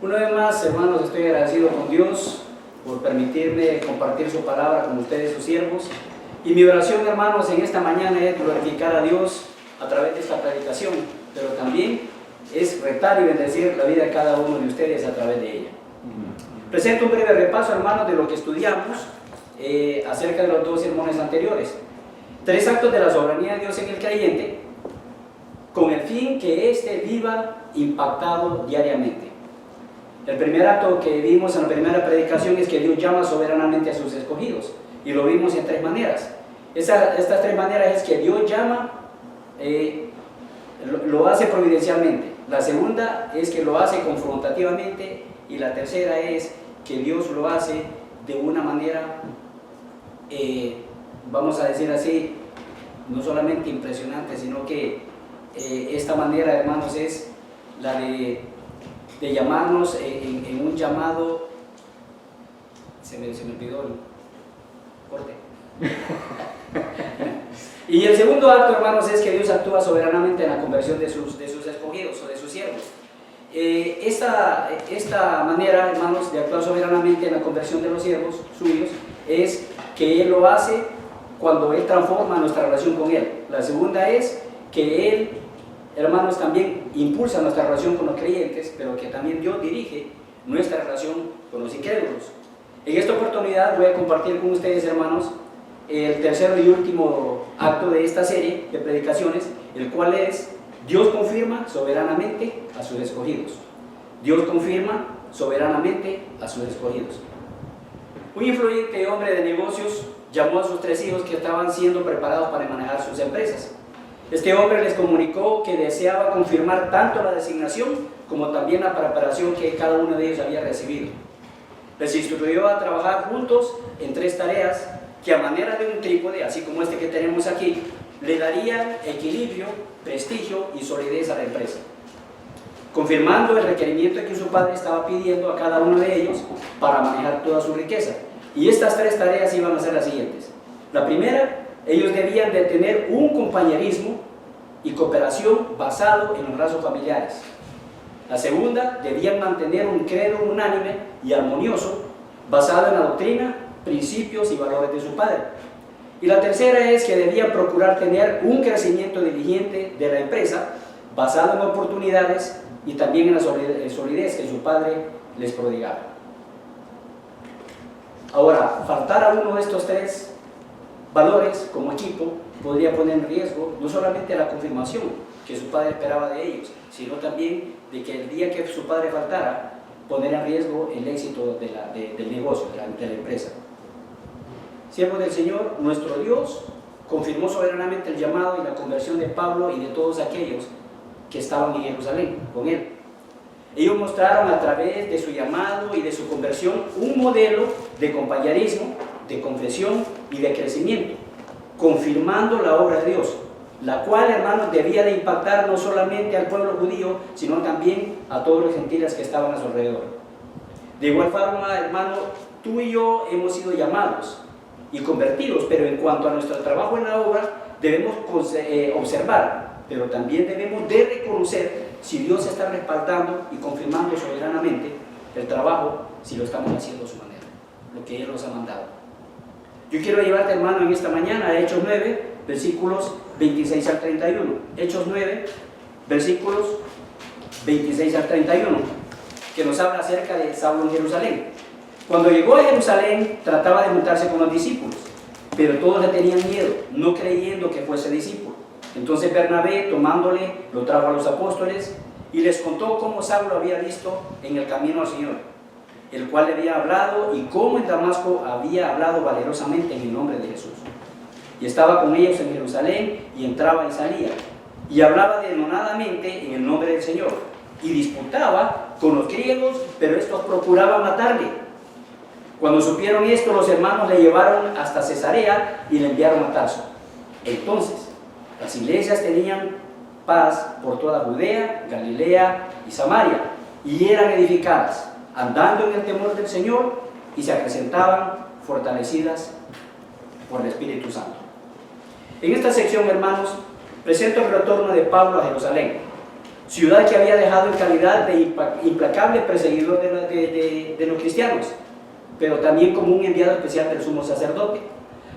Una vez más, hermanos, estoy agradecido con Dios por permitirme compartir su palabra con ustedes, sus siervos. Y mi oración, hermanos, en esta mañana es glorificar a Dios a través de esta predicación, pero también es retar y bendecir la vida de cada uno de ustedes a través de ella. Presento un breve repaso, hermanos, de lo que estudiamos acerca de los dos sermones anteriores. 3 actos de la soberanía de Dios en el creyente, con el fin que éste viva impactado diariamente. El primer acto que vimos en la primera predicación es que Dios llama soberanamente a sus escogidos, y lo vimos en 3 maneras. Estas 3 maneras es que Dios llama, lo hace providencialmente. La segunda es que lo hace confrontativamente, y la tercera es que Dios lo hace de una manera, vamos a decir así, no solamente impresionante, sino que esta manera, hermanos, es la de llamarnos en un llamado. Se me olvidó el corte. Y el segundo acto, hermanos, es que Dios actúa soberanamente en la conversión de sus escogidos o de sus siervos. Esta manera, hermanos, de actuar soberanamente en la conversión de los siervos suyos es que Él lo hace cuando Él transforma nuestra relación con Él. La segunda es que Él, hermanos, también impulsa nuestra relación con los creyentes, pero que también Dios dirige nuestra relación con los incrédulos. En esta oportunidad voy a compartir con ustedes, hermanos, el tercero y último acto de esta serie de predicaciones, el cual es: Dios confirma soberanamente a sus escogidos. Dios confirma soberanamente a sus escogidos. Un influyente hombre de negocios llamó a sus 3 hijos que estaban siendo preparados para manejar sus empresas. Este hombre les comunicó que deseaba confirmar tanto la designación como también la preparación que cada uno de ellos había recibido. Les instruyó a trabajar juntos en 3 tareas que, a manera de un trípode, así como este que tenemos aquí, le darían equilibrio, prestigio y solidez a la empresa, confirmando el requerimiento que su padre estaba pidiendo a cada uno de ellos para manejar toda su riqueza. Y estas 3 tareas iban a ser las siguientes. La primera: ellos debían de tener un compañerismo y cooperación basado en los lazos familiares. La segunda: debían mantener un credo unánime y armonioso basado en la doctrina, principios y valores de su padre. Y la tercera es que debían procurar tener un crecimiento diligente de la empresa basado en oportunidades y también en la solidez que su padre les prodigaba. Ahora, faltar a uno de estos 3 valores como equipo podría poner en riesgo no solamente la confirmación que su padre esperaba de ellos, sino también de que el día que su padre faltara, poner en riesgo el éxito del negocio, de la empresa. Siervos del Señor, nuestro Dios confirmó soberanamente el llamado y la conversión de Pablo y de todos aquellos que estaban en Jerusalén con él. Ellos mostraron a través de su llamado y de su conversión un modelo de compañerismo, de confesión y de crecimiento, confirmando la obra de Dios, la cual, hermanos, debía de impactar no solamente al pueblo judío, sino también a todos los gentiles que estaban a su alrededor. De igual forma, hermano, tú y yo hemos sido llamados y convertidos, pero en cuanto a nuestro trabajo en la obra, debemos observar, pero también debemos de reconocer si Dios está respaldando y confirmando soberanamente el trabajo, si lo estamos haciendo a su manera, lo que Él nos ha mandado. Yo quiero llevarte, hermano, en esta mañana a Hechos 9, versículos 26 al 31. Hechos 9, versículos 26 al 31, que nos habla acerca de Saulo en Jerusalén. Cuando llegó a Jerusalén, trataba de juntarse con los discípulos, pero todos le tenían miedo, no creyendo que fuese discípulo. Entonces Bernabé, tomándole, lo trajo a los apóstoles y les contó cómo Saulo había visto en el camino al Señor, el cual le había hablado, y cómo en Damasco había hablado valerosamente en el nombre de Jesús. Y estaba con ellos en Jerusalén, y entraba y salía, y hablaba denodadamente en el nombre del Señor, y disputaba con los griegos, pero estos procuraban matarle. Cuando supieron esto, los hermanos le llevaron hasta Cesarea y le enviaron a Tarso. Entonces, las iglesias tenían paz por toda Judea, Galilea y Samaria, y eran edificadas, andando en el temor del Señor, y se acrecentaban fortalecidas por el Espíritu Santo. En esta sección, hermanos, presento el retorno de Pablo a Jerusalén. ciudad que había dejado en calidad de implacable perseguidor de los cristianos, pero también como un enviado especial del sumo sacerdote.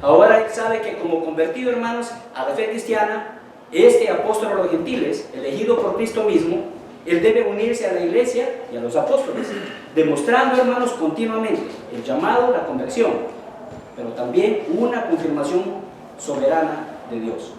Ahora él sabe que como convertido, hermanos, a la fe cristiana, este apóstol a los gentiles, elegido por Cristo mismo, él debe unirse a la iglesia y a los apóstoles, demostrando, hermanos, continuamente el llamado, la conversión, pero también una confirmación soberana de Dios.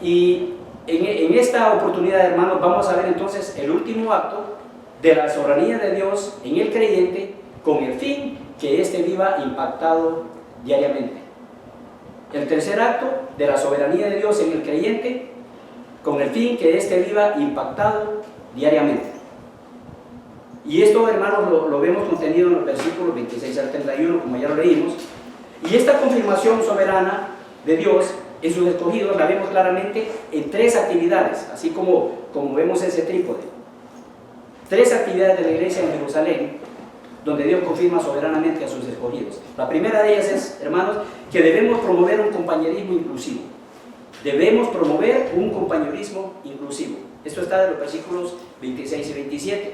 Y en esta oportunidad, hermanos, vamos a ver entonces el último acto de la soberanía de Dios en el creyente, con el fin que éste viva impactado diariamente. El tercer acto de la soberanía de Dios en el creyente, con el fin que éste viva impactado diariamente. Y esto, hermanos, lo vemos contenido en los versículos 26 al 31, como ya lo leímos. Y esta confirmación soberana de Dios en sus escogidos la vemos claramente en tres actividades, así como vemos ese trípode. Tres actividades de la iglesia en Jerusalén, donde Dios confirma soberanamente a sus escogidos. La primera de ellas es, hermanos, que debemos promover un compañerismo inclusivo. Debemos promover un compañerismo inclusivo. Esto está en los versículos 26 y 27.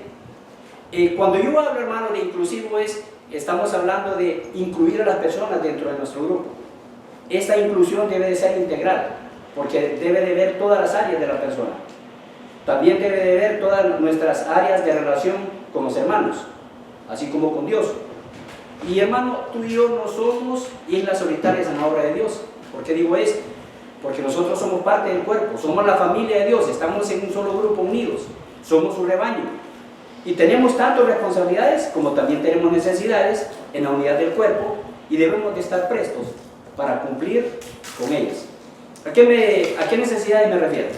Cuando yo hablo, hermano, de inclusivo, estamos hablando de incluir a las personas dentro de nuestro grupo. Esta inclusión debe de ser integral, porque debe de ver todas las áreas de la persona. También debe de ver todas nuestras áreas de relación con los hermanos, así como con Dios. Y hermano, tú y yo no somos islas solitarias en la obra de Dios. ¿Por qué digo esto? Porque nosotros somos parte del cuerpo, somos la familia de Dios, estamos en un solo grupo unidos, somos su rebaño. Y tenemos tanto responsabilidades como también tenemos necesidades en la unidad del cuerpo y debemos de estar prestos para cumplir con ellas. ¿A qué necesidades me refiero?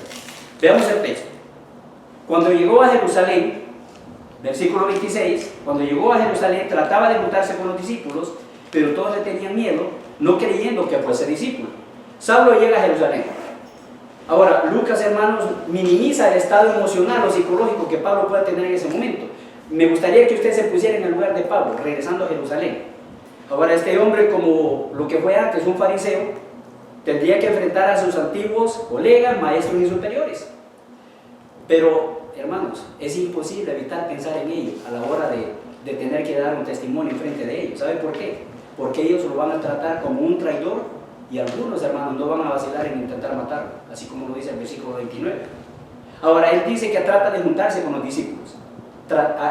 Veamos el texto. Cuando llegó a Jerusalén, versículo 26, cuando llegó a Jerusalén trataba de juntarse con los discípulos, pero todos le tenían miedo, no creyendo que fuese discípulo. Saulo llega a Jerusalén. Ahora, Lucas, hermanos, minimiza el estado emocional o psicológico que Pablo puede tener en ese momento. Me gustaría que usted se pusiera en el lugar de Pablo, regresando a Jerusalén. Ahora, este hombre, como lo que fue antes, un fariseo, tendría que enfrentar a sus antiguos colegas, maestros y superiores. Pero, hermanos, es imposible evitar pensar en ellos a la hora de tener que dar un testimonio en frente de ellos. ¿Sabe por qué? Porque ellos lo van a tratar como un traidor y algunos, hermanos, no van a vacilar en intentar matarlo, así como lo dice el versículo 29. Ahora, él dice que trata de juntarse con los discípulos.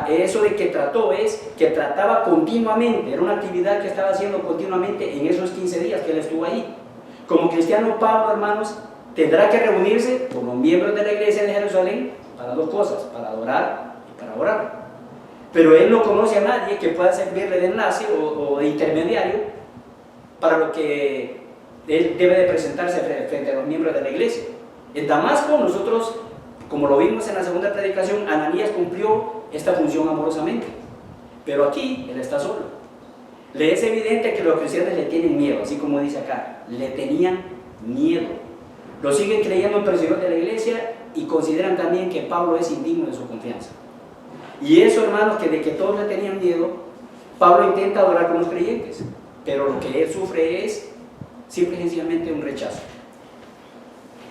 Eso de que trató es que trataba continuamente, era una actividad que estaba haciendo continuamente en esos 15 días que él estuvo ahí. Como cristiano, Pablo, hermanos, tendrá que reunirse con los miembros de la iglesia de Jerusalén para dos cosas, para adorar y para orar. Pero él no conoce a nadie que pueda servirle de enlace o de intermediario para lo que él debe de presentarse frente a los miembros de la iglesia. En Damasco, nosotros, como lo vimos en la segunda predicación, Ananías cumplió esta función amorosamente, pero aquí él está solo. Le es evidente que los cristianos le tienen miedo, así como dice acá, le tenían miedo. Lo siguen creyendo en perseguidor de la iglesia y consideran también que Pablo es indigno de su confianza. Y eso, hermanos, que de que todos le tenían miedo, Pablo intenta adorar con los creyentes, pero lo que él sufre es simple y sencillamente un rechazo.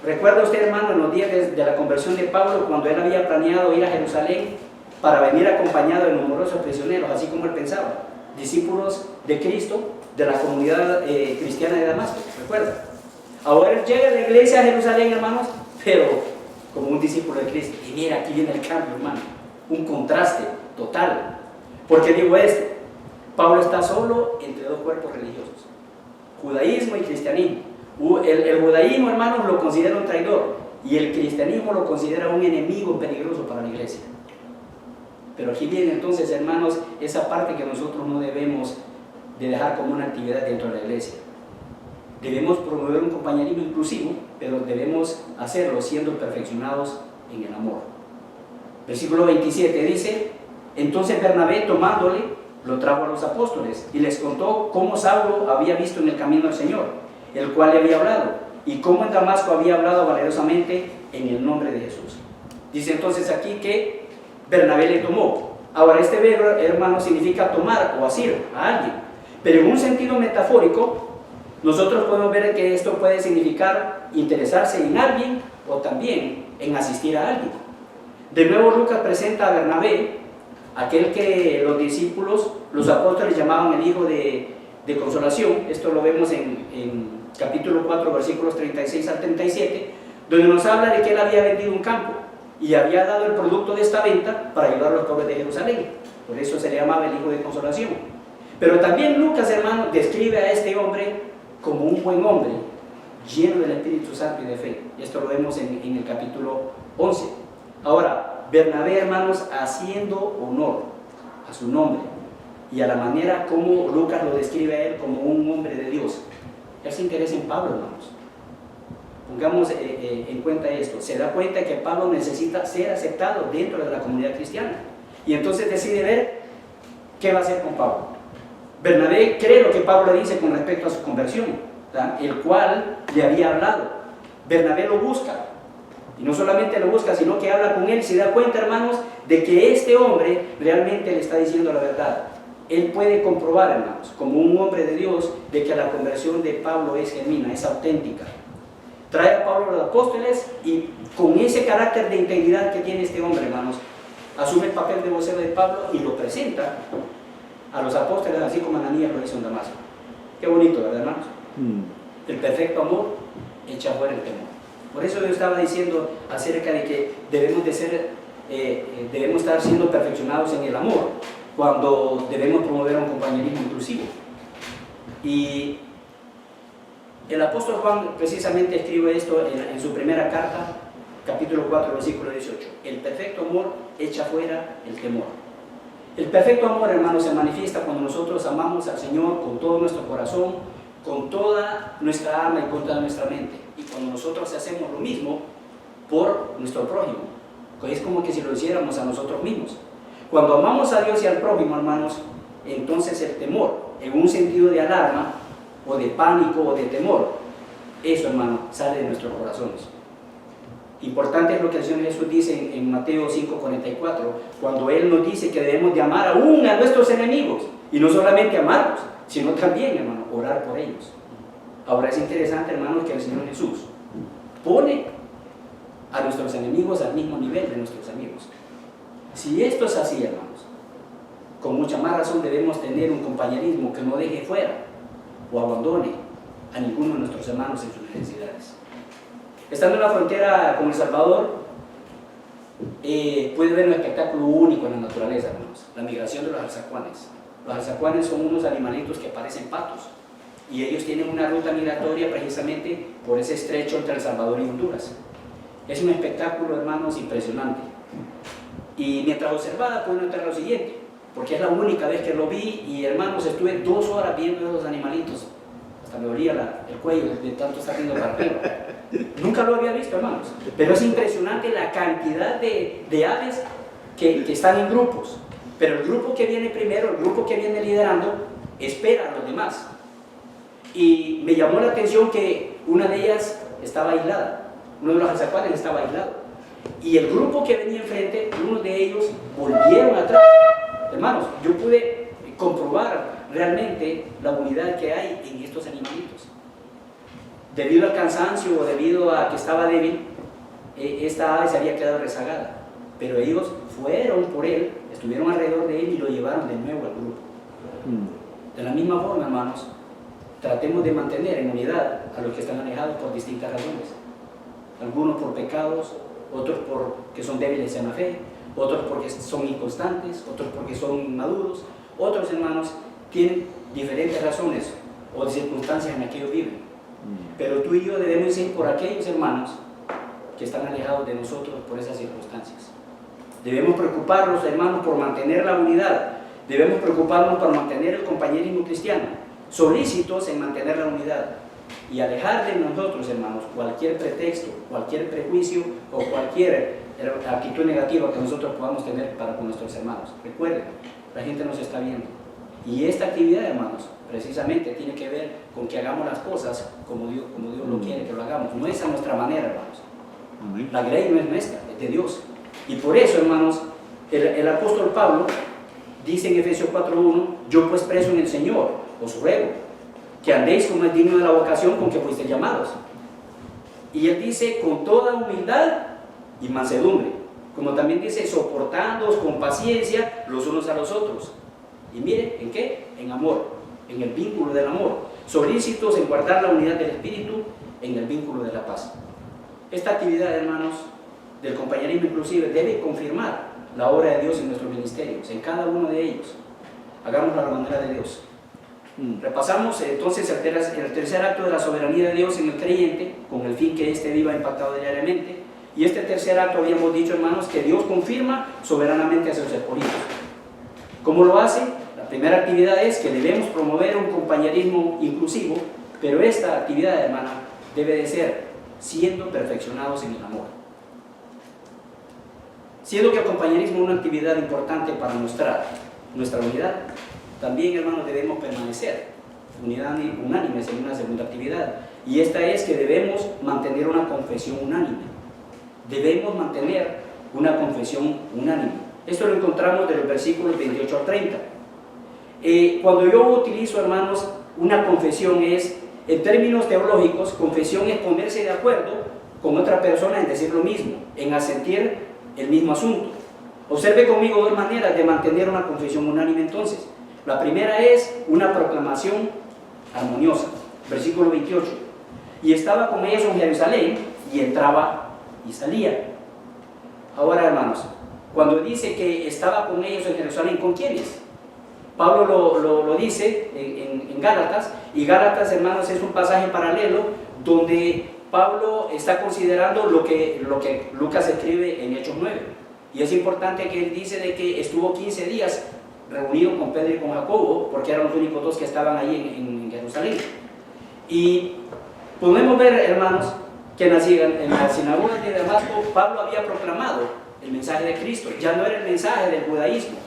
¿Recuerda usted, hermano, en los días de la conversión de Pablo, cuando él había planeado ir a Jerusalén para venir acompañado de numerosos prisioneros, así como él pensaba, discípulos de Cristo, de la comunidad cristiana de Damasco? ¿Recuerda? Ahora él llega a la iglesia de Jerusalén, hermanos, pero como un discípulo de Cristo. Y mira, aquí viene el cambio, hermano, un contraste total. ¿Por qué digo esto? Pablo está solo entre dos cuerpos religiosos, judaísmo y cristianismo. El judaísmo, hermanos, lo considera un traidor y el cristianismo lo considera un enemigo peligroso para la iglesia. Pero aquí viene entonces, hermanos, esa parte que nosotros no debemos de dejar como una actividad dentro de la iglesia. Debemos promover un compañerismo inclusivo, pero debemos hacerlo siendo perfeccionados en el amor. Versículo 27 dice: entonces Bernabé, tomándole, lo trajo a los apóstoles y les contó cómo Saulo había visto en el camino al Señor, el cual le había hablado, y cómo en Damasco había hablado valerosamente en el nombre de Jesús. Dice entonces aquí que Bernabé le tomó. Ahora, este verbo, hermano, significa tomar o asir a alguien, pero en un sentido metafórico, nosotros podemos ver que esto puede significar interesarse en alguien o también en asistir a alguien. De nuevo Lucas presenta a Bernabé, aquel que los discípulos, los apóstoles llamaban el hijo de consolación. Esto lo vemos en capítulo 4, versículos 36 al 37, donde nos habla de que él había vendido un campo y había dado el producto de esta venta para ayudar a los pobres de Jerusalén. Por eso se le llamaba el hijo de consolación. Pero también Lucas, hermano, describe a este hombre como un buen hombre, lleno del Espíritu Santo y de fe. Y esto lo vemos en el capítulo 11. Ahora, Bernabé, hermanos, haciendo honor a su nombre y a la manera como Lucas lo describe a él como un hombre de Dios. Él se interesa en Pablo, hermanos. Pongamos en cuenta esto. Se da cuenta que Pablo necesita ser aceptado dentro de la comunidad cristiana. Y entonces decide ver qué va a hacer con Pablo. Bernabé cree lo que Pablo le dice con respecto a su conversión, ¿verdad? El cual le había hablado. Bernabé lo busca. Y no solamente lo busca, sino que habla con él. Se da cuenta, hermanos, de que este hombre realmente le está diciendo la verdad. Él puede comprobar, hermanos, como un hombre de Dios, de que la conversión de Pablo es genuina, es auténtica. Trae a Pablo a los apóstoles y con ese carácter de integridad que tiene este hombre, hermanos, asume el papel de vocero de Pablo y lo presenta a los apóstoles, así como Ananías lo hizo en Damasco. Qué bonito, ¿verdad, hermanos? El perfecto amor echa fuera el temor. Por eso yo estaba diciendo acerca de que debemos estar siendo perfeccionados en el amor, cuando debemos promover un compañerismo inclusivo. Y el apóstol Juan precisamente escribe esto en su primera carta, capítulo 4, versículo 18. El perfecto amor echa fuera el temor. El perfecto amor, hermanos, se manifiesta cuando nosotros amamos al Señor con todo nuestro corazón, con toda nuestra alma y con toda nuestra mente. Y cuando nosotros hacemos lo mismo por nuestro prójimo, es como que si lo hiciéramos a nosotros mismos. Cuando amamos a Dios y al prójimo, hermanos, entonces el temor, en un sentido de alarma, o de pánico, o de temor, eso, hermano, sale de nuestros corazones. Importante es lo que el Señor Jesús dice en Mateo 5:44, cuando Él nos dice que debemos de amar aún a nuestros enemigos, y no solamente amarlos, sino también, hermano, orar por ellos. Ahora es interesante, hermanos, que el Señor Jesús pone a nuestros enemigos al mismo nivel de nuestros amigos. Si esto es así, hermanos, con mucha más razón debemos tener un compañerismo que no deje fuera o abandone a ninguno de nuestros hermanos en sus necesidades. Estando en la frontera con El Salvador, puede ver un espectáculo único en la naturaleza, hermanos, la migración de los alzacuanes. Los alzacuanes son unos animalitos que parecen patos y ellos tienen una ruta migratoria precisamente por ese estrecho entre El Salvador y Honduras. Es un espectáculo, hermanos, impresionante. Y mientras observaba pude notar lo siguiente, porque es la única vez que lo vi y, hermanos, estuve 2 horas viendo esos animalitos. Hasta me dolía el cuello de tanto estar viendo para arriba. Nunca lo había visto, hermanos, pero es impresionante la cantidad de aves que están en grupos. Pero el grupo que viene primero, el grupo que viene liderando, espera a los demás. Y me llamó la atención que una de ellas estaba aislada, uno de los alzacuanes estaba aislado. Y el grupo que venía enfrente, uno de ellos volvieron atrás. Hermanos, yo pude comprobar realmente la unidad que hay en estos animalitos. Debido al cansancio o debido a que estaba débil, esta ave se había quedado rezagada. Pero ellos fueron por él, estuvieron alrededor de él y lo llevaron de nuevo al grupo. De la misma forma, hermanos, tratemos de mantener en unidad a los que están alejados por distintas razones. Algunos por pecados, otros porque son débiles en la fe, otros porque son inconstantes, otros porque son inmaduros, otros, hermanos, tienen diferentes razones o circunstancias en las que ellos viven. Pero tú y yo debemos ir por aquellos hermanos que están alejados de nosotros por esas circunstancias. Debemos preocuparnos, hermanos, por mantener la unidad. Debemos preocuparnos por mantener el compañerismo cristiano, solícitos en mantener la unidad y alejar de nosotros, hermanos, cualquier pretexto, cualquier prejuicio o cualquier actitud negativa que nosotros podamos tener para con nuestros hermanos. Recuerden, la gente nos está viendo. Y esta actividad, hermanos, precisamente tiene que ver con que hagamos las cosas como Dios lo quiere que lo hagamos. No es a nuestra manera, hermanos. La grey no es nuestra, es de Dios. Y por eso, hermanos, el apóstol Pablo dice en Efesios 4:1, yo pues preso en el Señor, os ruego que andéis como es digno de la vocación con que fuisteis llamados. Y él dice, con toda humildad y mansedumbre, como también dice, soportándoos con paciencia los unos a los otros. Y miren, ¿en qué? En amor, en el vínculo del amor, solícitos en guardar la unidad del espíritu, en el vínculo de la paz. Esta actividad, hermanos, del compañerismo inclusive debe confirmar la obra de Dios en nuestros ministerios, en cada uno de ellos. Hagámoslo a la manera de Dios. Repasamos entonces el tercer acto de la soberanía de Dios en el creyente, con el fin que éste viva impactado diariamente. Y este tercer acto, habíamos dicho, hermanos, que Dios confirma soberanamente a sus escogidos. ¿Cómo lo hace? La primera actividad es que debemos promover un compañerismo inclusivo, pero esta actividad, hermana, debe de ser siendo perfeccionados en el amor. Siendo que el compañerismo es una actividad importante para mostrar nuestra unidad, también, hermanos, debemos permanecer unánimes en una segunda actividad, y esta es que debemos mantener una confesión unánime. Debemos mantener una confesión unánime. Esto lo encontramos de los versículos 28 al 30. Cuando yo utilizo, hermanos, una confesión es, en términos teológicos, confesión es ponerse de acuerdo con otra persona en decir lo mismo, en asentir el mismo asunto. Observe conmigo dos maneras de mantener una confesión unánime entonces. La primera es una proclamación armoniosa, versículo 28. Y estaba con ellos en Jerusalén, y entraba y salía. Ahora, hermanos, cuando dice que estaba con ellos en Jerusalén, ¿con quiénes? Pablo lo dice en Gálatas, y Gálatas, hermanos, es un pasaje paralelo donde Pablo está considerando lo que Lucas escribe en Hechos 9. Y es importante que él dice de que estuvo 15 días reunido con Pedro y con Jacobo, porque eran los únicos dos que estaban ahí en Jerusalén. Y podemos ver, hermanos, que en la sinagoga de Damasco, Pablo había proclamado el mensaje de Cristo. Ya no era el mensaje del judaísmo,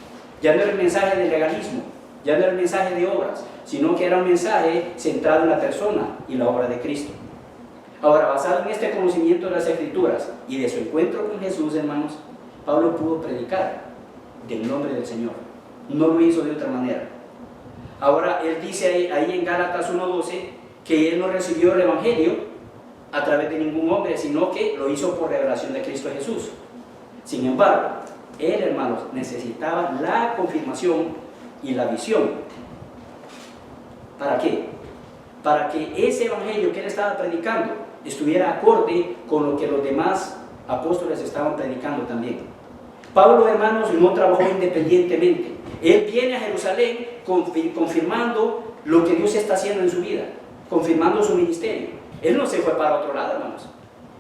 ya no era el mensaje del legalismo, ya no era el mensaje de obras, sino que era un mensaje centrado en la persona y la obra de Cristo. Ahora, basado en este conocimiento de las Escrituras y de su encuentro con Jesús, hermanos, Pablo pudo predicar del nombre del Señor. No lo hizo de otra manera. Ahora, él dice ahí en Gálatas 1:12 que él no recibió el Evangelio a través de ningún hombre, sino que lo hizo por revelación de Cristo Jesús. Sin embargo, él, hermanos, necesitaba la confirmación y la visión. ¿Para qué? Para que ese Evangelio que él estaba predicando estuviera acorde con lo que los demás apóstoles estaban predicando también. Pablo, hermanos, no trabajó independientemente. Él viene a Jerusalén confirmando lo que Dios está haciendo en su vida, confirmando su ministerio. Él no se fue para otro lado, hermanos.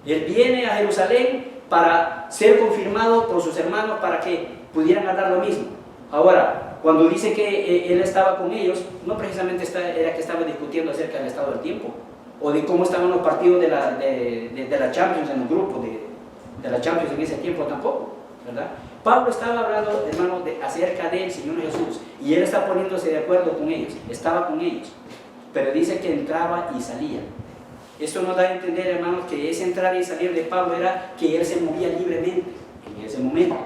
Él viene a Jerusalén para ser confirmado por sus hermanos, para que pudieran hablar lo mismo. Ahora, cuando dice que él estaba con ellos, no precisamente era que estaba discutiendo acerca del estado del tiempo, o de cómo estaban los partidos de la Champions en el grupo de la Champions en ese tiempo tampoco, ¿verdad? Pablo estaba hablando, hermanos, acerca del Señor Jesús, y él está poniéndose de acuerdo con ellos, estaba con ellos, pero dice que entraba y salía. Esto nos da a entender, hermanos, que ese entrar y salir de Pablo era que él se movía libremente en ese momento.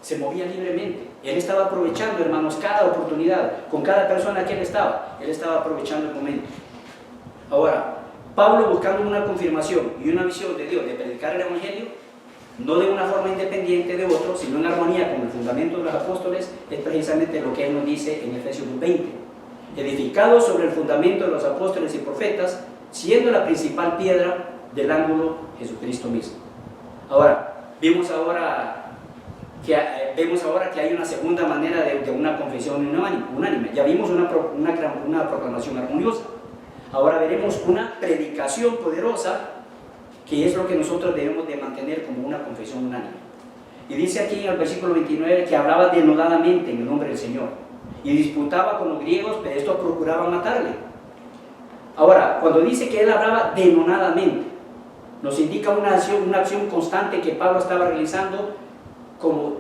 Se movía libremente. Él estaba aprovechando, hermanos, cada oportunidad, con cada persona que él estaba aprovechando el momento. Ahora, Pablo, buscando una confirmación y una visión de Dios de predicar el Evangelio, no de una forma independiente de otro, sino en armonía con el fundamento de los apóstoles, es precisamente lo que él nos dice en Efesios 20. Edificado sobre el fundamento de los apóstoles y profetas, siendo la principal piedra del ángulo Jesucristo mismo. Ahora, vemos ahora que hay una segunda manera de una confesión unánime. Ya vimos una proclamación armoniosa. Ahora veremos una predicación poderosa, que es lo que nosotros debemos de mantener como una confesión unánime. Y dice aquí en el versículo 29 que hablaba denodadamente en el nombre del Señor y disputaba con los griegos, pero estos procuraban matarle. Ahora, cuando dice que él hablaba denodadamente, nos indica una acción constante que Pablo estaba realizando,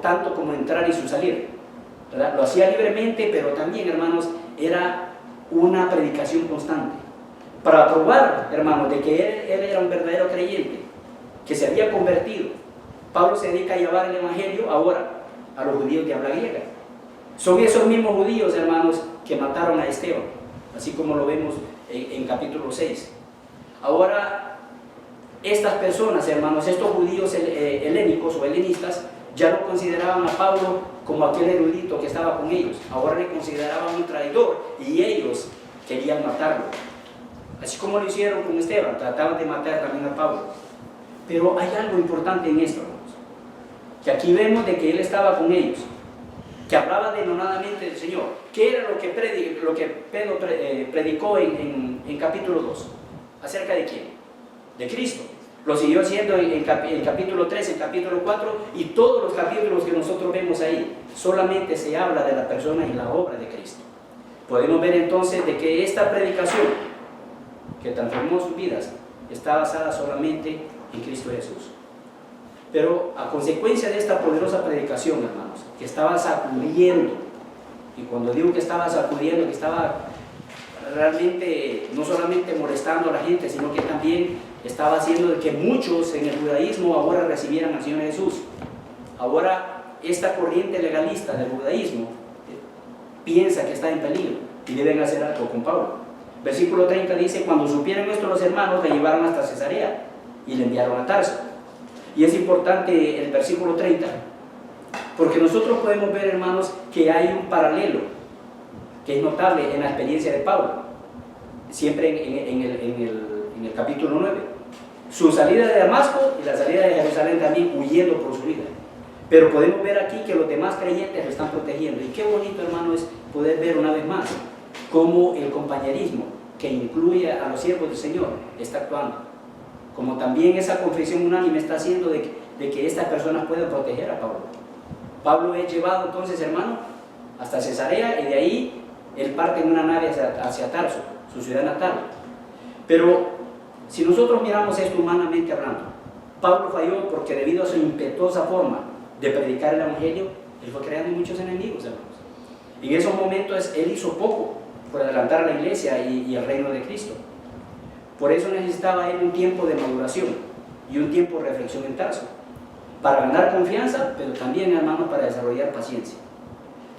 tanto como entrar y su salir, ¿verdad? Lo hacía libremente, pero también, hermanos, era una predicación constante. Para probar, hermanos, de que él era un verdadero creyente, que se había convertido, Pablo se dedica a llevar el Evangelio ahora a los judíos de habla griega. Son esos mismos judíos, hermanos, que mataron a Esteban, así como lo vemos en capítulo 6. Ahora, estas personas, hermanos, estos judíos helénicos o helenistas, ya no consideraban a Pablo como aquel erudito que estaba con ellos. Ahora le consideraban un traidor y ellos querían matarlo. Así como lo hicieron con Esteban, trataban de matar también a Pablo. Pero hay algo importante en esto, hermanos, que aquí vemos de que él estaba con ellos, que hablaba denodadamente del Señor. ¿Qué era lo que Pedro predicó en capítulo 2? ¿Acerca de quién? De Cristo. Lo siguió haciendo en capítulo 3, en capítulo 4 y todos los capítulos que nosotros vemos ahí. Solamente se habla de la persona y la obra de Cristo. Podemos ver entonces de que esta predicación que transformó sus vidas está basada solamente en Cristo Jesús. Pero a consecuencia de esta poderosa predicación, hermanos, que estaba sacudiendo, y cuando digo que estaba sacudiendo, que estaba realmente no solamente molestando a la gente, sino que también estaba haciendo que muchos en el judaísmo ahora recibieran al Señor Jesús. Ahora esta corriente legalista del judaísmo piensa que está en peligro y deben hacer algo con Pablo. Versículo 30 dice: cuando supieron esto los hermanos, le llevaron hasta Cesarea y le enviaron a Tarso. Y es importante el versículo 30, porque nosotros podemos ver, hermanos, que hay un paralelo que es notable en la experiencia de Pablo, siempre en el capítulo 9. Su salida de Damasco y la salida de Jerusalén también, huyendo por su vida. Pero podemos ver aquí que los demás creyentes lo están protegiendo. Y qué bonito, hermano, es poder ver una vez más cómo el compañerismo que incluye a los siervos del Señor está actuando. Como también esa confesión unánime está haciendo de que estas personas puedan proteger a Pablo. Pablo es llevado entonces, hermano, hasta Cesarea y de ahí él parte en una nave hacia Tarso, su ciudad natal. Pero si nosotros miramos esto humanamente hablando, Pablo falló porque debido a su impetuosa forma de predicar el Evangelio, él fue creando muchos enemigos, hermanos. Y en esos momentos él hizo poco por adelantar a la iglesia y el reino de Cristo. Por eso necesitaba él un tiempo de maduración y un tiempo de reflexión en Tarso, para ganar confianza, pero también, hermanos, para desarrollar paciencia.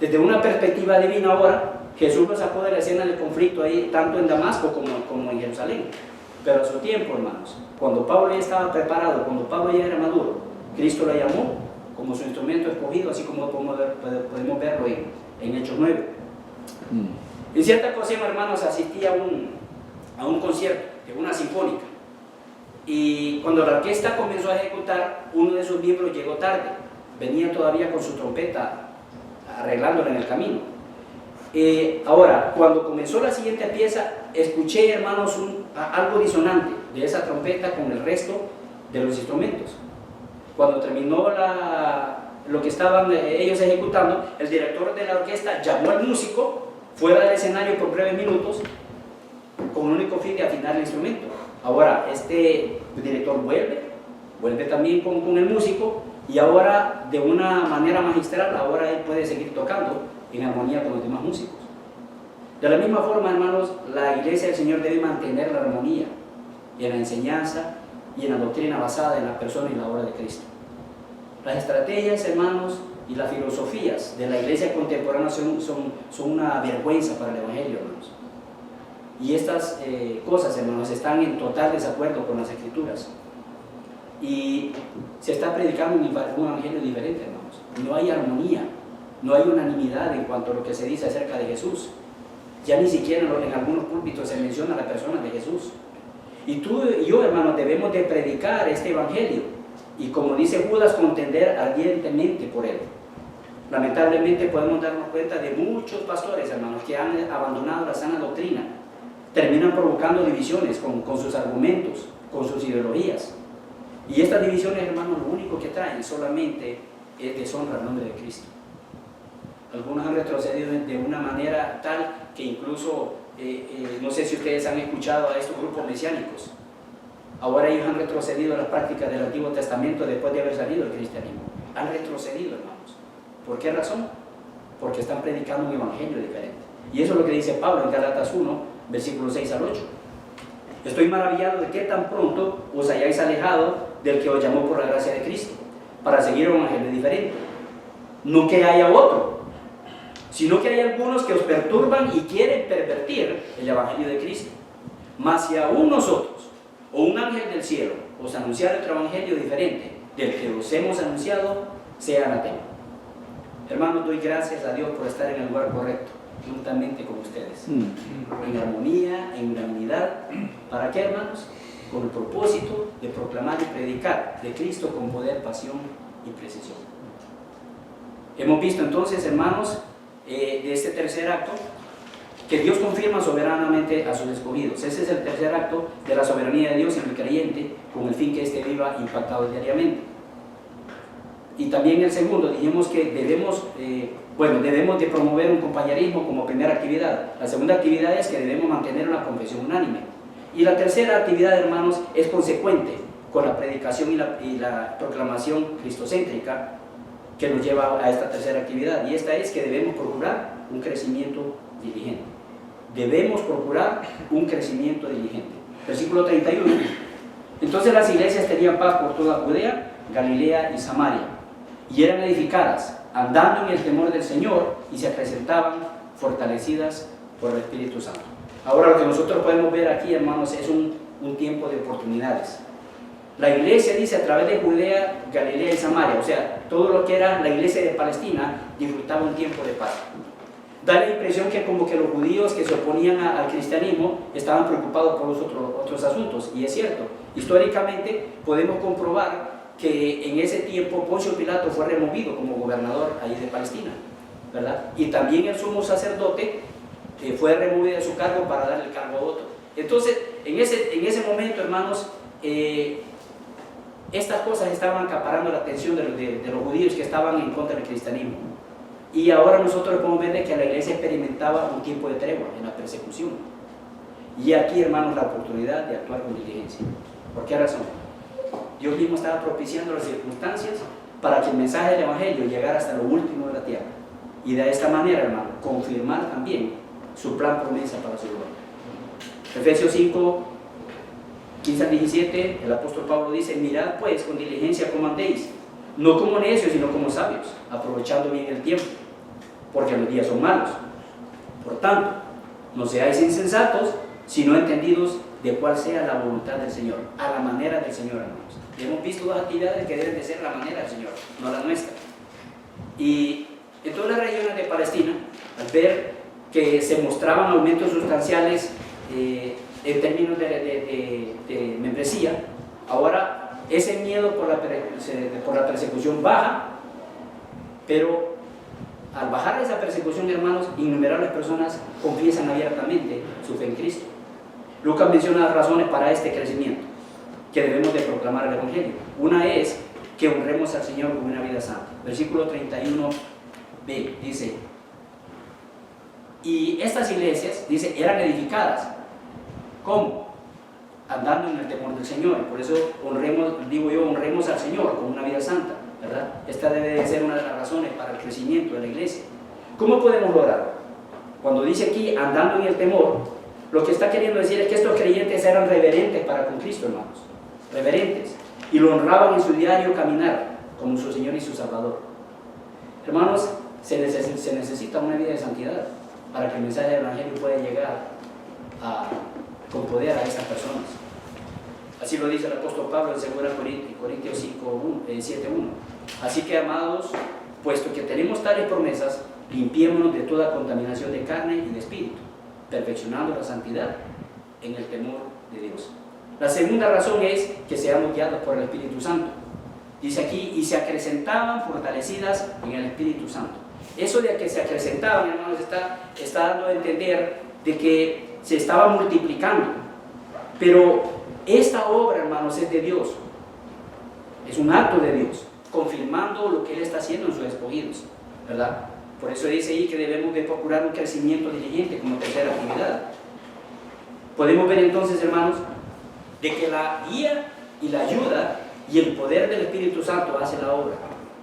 Desde una perspectiva divina ahora, Jesús lo sacó de la escena del conflicto ahí, tanto en Damasco como en Jerusalén. Pero a su tiempo, hermanos, cuando Pablo ya estaba preparado, cuando Pablo ya era maduro, Cristo lo llamó como su instrumento escogido, así como podemos verlo en Hechos 9. En cierta ocasión, hermanos, asistí a un concierto de una sinfónica, y cuando la orquesta comenzó a ejecutar, uno de sus miembros llegó tarde, venía todavía con su trompeta arreglándola en el camino. Ahora, cuando comenzó la siguiente pieza, escuché, hermanos, algo disonante de esa trompeta con el resto de los instrumentos. Cuando terminó lo que estaban ellos ejecutando, el director de la orquesta llamó al músico fuera del escenario por breves minutos con el único fin de afinar el instrumento. Ahora este director vuelve también con el músico, y ahora de una manera magistral, ahora él puede seguir tocando en armonía con los demás músicos. De la misma forma, hermanos, la iglesia del Señor debe mantener la armonía en la enseñanza y en la doctrina basada en la persona y la obra de Cristo. Las estrategias, hermanos, y las filosofías de la iglesia contemporánea son una vergüenza para el Evangelio, hermanos. Y estas cosas, hermanos, están en total desacuerdo con las Escrituras. Y se está predicando un evangelio diferente, hermanos. No hay armonía, no hay unanimidad en cuanto a lo que se dice acerca de Jesús. Ya ni siquiera en algunos púlpitos se menciona la persona de Jesús. Y tú y yo, hermanos, debemos de predicar este evangelio, y como dice Judas, contender ardientemente por él. Lamentablemente podemos darnos cuenta de muchos pastores, hermanos, que han abandonado la sana doctrina. Terminan provocando divisiones con sus argumentos, con sus ideologías. Y estas divisiones, hermanos, lo único que traen solamente es deshonra al nombre de Cristo. Algunos han retrocedido de una manera tal que incluso, no sé si ustedes han escuchado a estos grupos mesiánicos. Ahora ellos han retrocedido a las prácticas del Antiguo Testamento después de haber salido del cristianismo. Han retrocedido, hermanos. ¿Por qué razón? Porque están predicando un evangelio diferente. Y eso es lo que dice Pablo en Gálatas 1, versículos 6 al 8. Estoy maravillado de que tan pronto os hayáis alejado del que os llamó por la gracia de Cristo, para seguir un evangelio diferente. No que haya otro, sino que hay algunos que os perturban y quieren pervertir el evangelio de Cristo. Mas si aún nosotros, o un ángel del cielo, os anunciar otro evangelio diferente del que os hemos anunciado, sea anatema. Hermanos, doy gracias a Dios por estar en el lugar correcto, juntamente con ustedes, en armonía, en unanimidad. ¿Para qué, hermanos? Con el propósito de proclamar y predicar de Cristo con poder, pasión y precisión. Hemos visto entonces, hermanos, de este tercer acto, que Dios confirma soberanamente a sus escogidos. Ese es el tercer acto de la soberanía de Dios en el creyente, con el fin que éste viva impactado diariamente. Y también el segundo, dijimos que debemos de promover un compañerismo como primera actividad. La segunda actividad es que debemos mantener una confesión unánime. Y la tercera actividad, hermanos, es consecuente con la predicación y la proclamación cristocéntrica que nos lleva a esta tercera actividad. Y esta es que debemos procurar un crecimiento diligente. Debemos procurar un crecimiento diligente. Versículo 31. Entonces las iglesias tenían paz por toda Judea, Galilea y Samaria, y eran edificadas, andando en el temor del Señor, y se acrecentaban fortalecidas por el Espíritu Santo. Ahora lo que nosotros podemos ver aquí, hermanos, es un tiempo de oportunidades. La iglesia dice a través de Judea, Galilea y Samaria, o sea, todo lo que era la iglesia de Palestina, disfrutaba un tiempo de paz. Da la impresión que como que los judíos que se oponían al cristianismo estaban preocupados por los otros asuntos, y es cierto. Históricamente podemos comprobar que en ese tiempo Poncio Pilato fue removido como gobernador ahí de Palestina, ¿verdad? Y también el sumo sacerdote fue removido de su cargo para darle el cargo a otro. Entonces, en ese momento, hermanos, estas cosas estaban acaparando la atención de los judíos que estaban en contra del cristianismo. Y ahora nosotros podemos ver que la iglesia experimentaba un tiempo de tregua en la persecución. Y aquí, hermanos, la oportunidad de actuar con diligencia. ¿Por qué razón? Dios mismo estaba propiciando las circunstancias para que el mensaje del Evangelio llegara hasta lo último de la tierra. Y de esta manera, hermano, confirmar también su plan promesa para su gloria. Efesios 5, 15 al 17, el apóstol Pablo dice: mirad pues con diligencia cómo andéis, no como necios, sino como sabios, aprovechando bien el tiempo, porque los días son malos. Por tanto, no seáis insensatos, sino entendidos de cuál sea la voluntad del Señor, a la manera del Señor, hermanos. Hemos visto dos actividades que deben de ser la manera del Señor, no la nuestra. Y en todas las regiones de Palestina, al ver que se mostraban aumentos sustanciales en términos de membresía, ahora ese miedo por la persecución baja, pero al bajar esa persecución, hermanos, innumerables personas confiesan abiertamente su fe en Cristo. Lucas menciona las razones para este crecimiento, que debemos de proclamar el Evangelio. Una es que honremos al Señor con una vida santa. Versículo 31b dice: y estas iglesias, dice, eran edificadas. ¿Cómo? Andando en el temor del Señor. Por eso honremos al Señor con una vida santa, ¿verdad? Esta debe de ser una de las razones para el crecimiento de la iglesia. ¿Cómo podemos lograrlo? Cuando dice aquí, andando en el temor, lo que está queriendo decir es que estos creyentes eran reverentes para con Cristo, hermanos. Reverentes. Y lo honraban en su diario caminar como su Señor y su Salvador. Hermanos, se necesita una vida de santidad para que el mensaje del Evangelio pueda llegar con poder a estas personas. Así lo dice el apóstol Pablo en 2 Corintios 7:1. Así que, amados, puesto que tenemos tales promesas, limpiémonos de toda contaminación de carne y de espíritu, perfeccionando la santidad en el temor de Dios. La segunda razón es que seamos guiados por el Espíritu Santo. Dice aquí: y se acrecentaban fortalecidas en el Espíritu Santo. Eso de que se acrecentaban, hermanos, está dando a entender de que se estaba multiplicando. Pero esta obra, hermanos, es de Dios. Es un acto de Dios, confirmando lo que Él está haciendo en sus escogidos, ¿verdad? Por eso dice ahí que debemos de procurar un crecimiento diligente como tercera actividad. Podemos ver entonces, hermanos, de que la guía y la ayuda y el poder del Espíritu Santo hace la obra.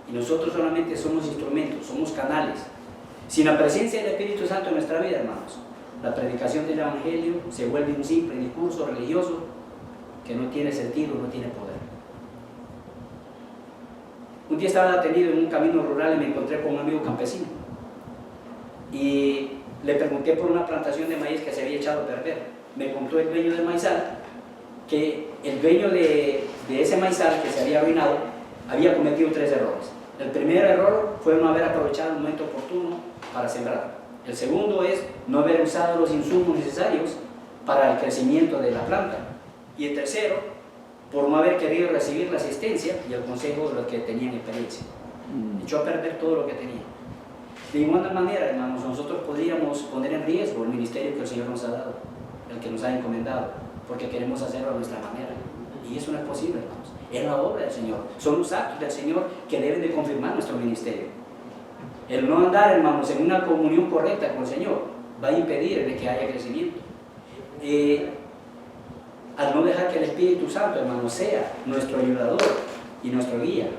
Y nosotros solamente somos instrumentos, somos canales. Sin la presencia del Espíritu Santo en nuestra vida, hermanos, la predicación del Evangelio se vuelve un simple discurso religioso que no tiene sentido, no tiene poder. Un día estaba detenido en un camino rural y me encontré con un amigo campesino. Y le pregunté por una plantación de maíz que se había echado a perder. Me contó el dueño del maizal que el dueño de de ese maizal que se había arruinado, había cometido 3 errores. El primer error fue no haber aprovechado el momento oportuno para sembrar. El segundo es no haber usado los insumos necesarios para el crecimiento de la planta. Y el tercero, por no haber querido recibir la asistencia y el consejo de los que tenían experiencia. Echó a perder todo lo que tenía. De igual manera, hermanos, nosotros podríamos poner en riesgo el ministerio que el Señor nos ha dado, el que nos ha encomendado, porque queremos hacerlo a nuestra manera. Y eso no es posible, hermanos. Es la obra del Señor. Son los actos del Señor que deben de confirmar nuestro ministerio. El no andar, hermanos, en una comunión correcta con el Señor va a impedir de que haya crecimiento. Al no dejar que el Espíritu Santo, hermanos, sea nuestro ayudador y nuestro guía,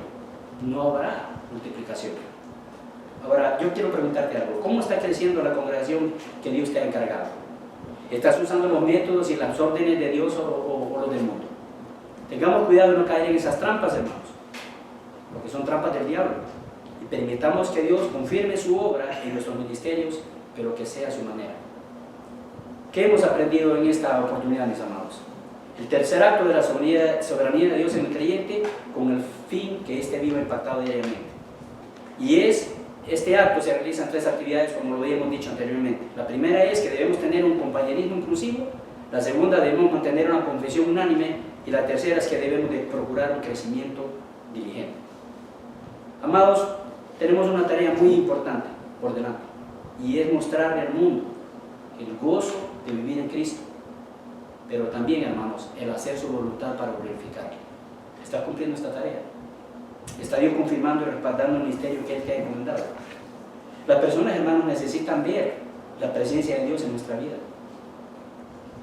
no habrá multiplicación. Ahora, yo quiero preguntarte algo. ¿Cómo está creciendo la congregación que Dios te ha encargado? ¿Estás usando los métodos y las órdenes de Dios o los del mundo? Tengamos cuidado de no caer en esas trampas, hermanos, porque son trampas del diablo. Y permitamos que Dios confirme su obra en nuestros ministerios, pero que sea a su manera. ¿Qué hemos aprendido en esta oportunidad, mis amados? El tercer acto de la soberanía de Dios en el creyente, con el fin que éste viva impactado diariamente. Y este acto se realiza en 3 actividades, como lo habíamos dicho anteriormente. La primera es que debemos tener un compañerismo inclusivo. La segunda, debemos mantener una confesión unánime. Y la tercera es que debemos de procurar un crecimiento diligente. Amados, tenemos una tarea muy importante por delante, y es mostrarle al mundo el gozo de vivir en Cristo, pero también, hermanos, el hacer su voluntad para glorificarle. ¿Está cumpliendo esta tarea? ¿Está Dios confirmando y respaldando el ministerio que Él te ha encomendado? Las personas, hermanos, necesitan ver la presencia de Dios en nuestra vida.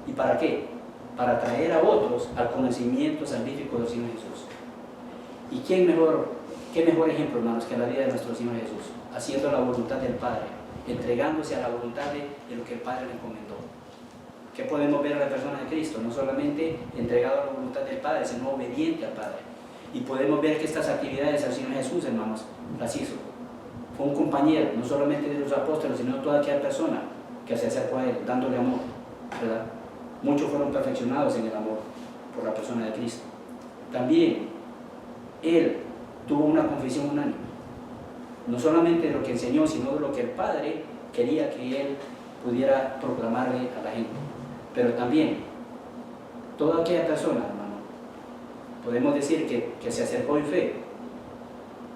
¿Y para qué? Para traer a otros al conocimiento salvífico del Señor Jesús. ¿Y qué mejor ejemplo, hermanos, que la vida de nuestro Señor Jesús? Haciendo la voluntad del Padre, entregándose a la voluntad de lo que el Padre le encomendó. ¿Qué podemos ver a la persona de Cristo? No solamente entregado a la voluntad del Padre, sino obediente al Padre. Y podemos ver que estas actividades al Señor Jesús, hermanos, las hizo. Fue un compañero, no solamente de los apóstoles, sino de toda aquella persona que se acercó a Él, dándole amor, ¿verdad? Muchos fueron perfeccionados en el amor por la persona de Cristo. También Él tuvo una confesión unánime, no solamente de lo que enseñó, sino de lo que el Padre quería que Él pudiera proclamarle a la gente. Pero también, toda aquella persona, hermano, podemos decir que se acercó en fe,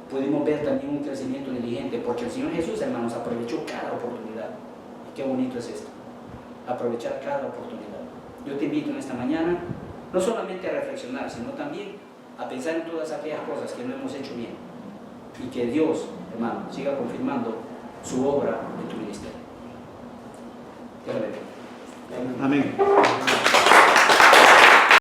pudimos ver también un crecimiento diligente, porque el Señor Jesús, hermanos, aprovechó cada oportunidad. Y qué bonito es esto, aprovechar cada oportunidad. Yo te invito en esta mañana, no solamente a reflexionar, sino también a pensar en todas aquellas cosas que no hemos hecho bien, y que Dios, hermano, siga confirmando su obra en tu ministerio. Dios le bendiga. Amén.